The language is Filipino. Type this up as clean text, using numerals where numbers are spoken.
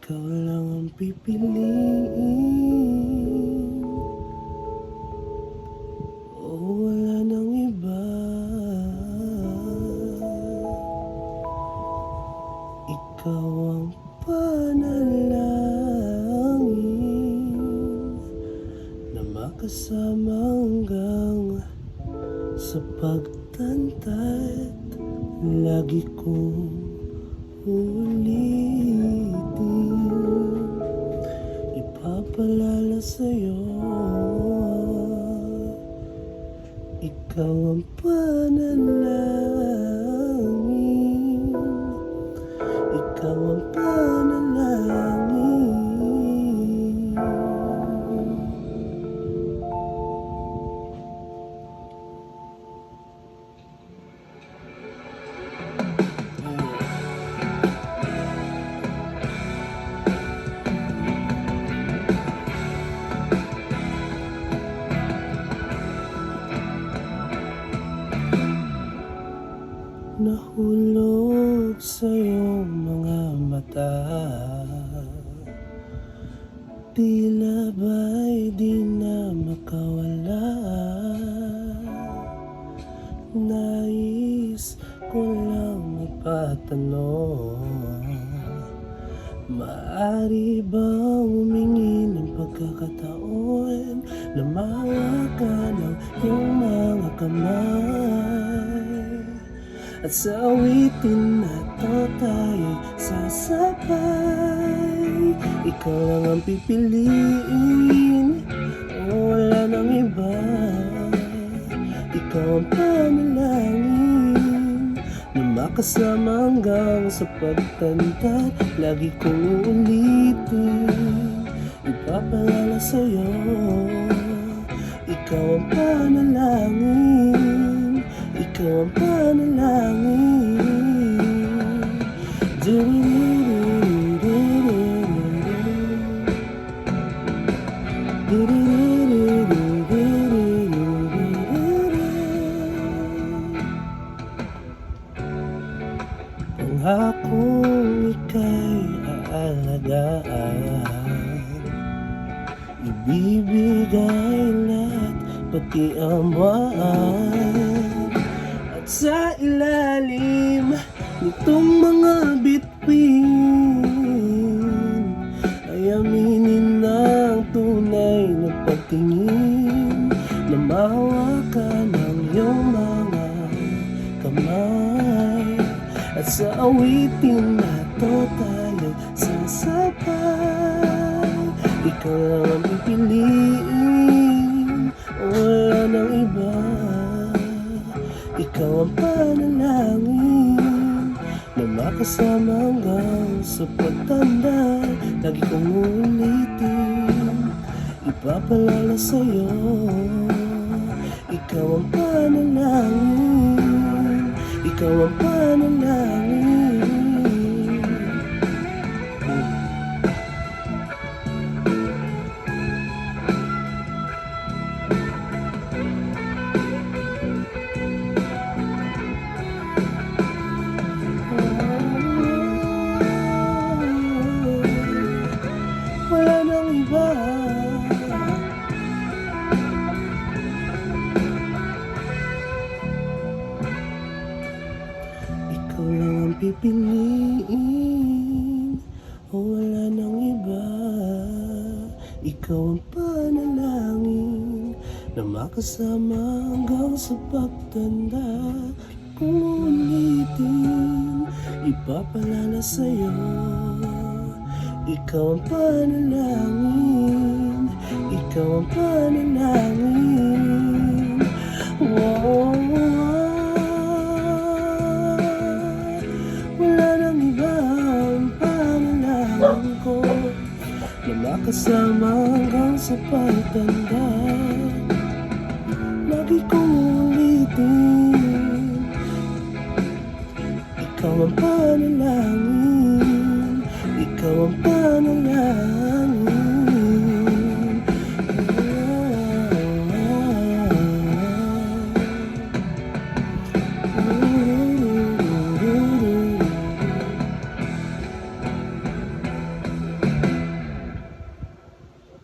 Ikaw lang ang pipiliin, o wala nang iba. Ikaw ang panalangin na makasama hanggang sa pagtantad. Lagi kong ulitin, ipapalala sa'yo. Ikaw ang panalangin, ikaw ang panalangin. Nahulog sa iyong mga mata, tila ba'y di na makawala. Nais ko lang mapatanong, maaari bang humingi ng pagkakataon na mahawakan ang iyong mga kamay? At sa awitin na to tayo'y sasabay. Ikaw lang ang pipiliin, o wala nang iba. Ikaw ang panalangin na makasama hanggang sa pagtanda. Lagi kong uulitin, ipapalala sa'yo. Ikaw ang panalangin, ikaw ang panalangin. Pangakong ika'y aalagaan, ibibigay lahat, pati ang buwan. At sa ilalim nitong mga bituin ay aminin ng tunay na pagtingin, na mahawakan ang iyong mga kamay. At sa awitin na to tayo'y sasabay. Ikaw lang ang pipiliin, o wala nang iba. Ikaw ang panalangin na makasama hanggang sa pagtanda. Lagi kong ulitin, ipapalala sa'yo. Ikaw ang panalangin, ikaw ang panalangin. Wala nang iba. Ikaw lang ang pipiliin, o wala nang iba. Ikaw ang panalangin na makasama hanggang sa pagtanda. Kung ulitin, ipapalala sa'yo. Ikaw ang panalangin, ikaw ang panalangin. Wow. Wala nang iba ang panalangin ko na makasama hanggang sa pagtanda. Lagi kong ulitin, ikaw ang panalangin, ikaw ang panalangin.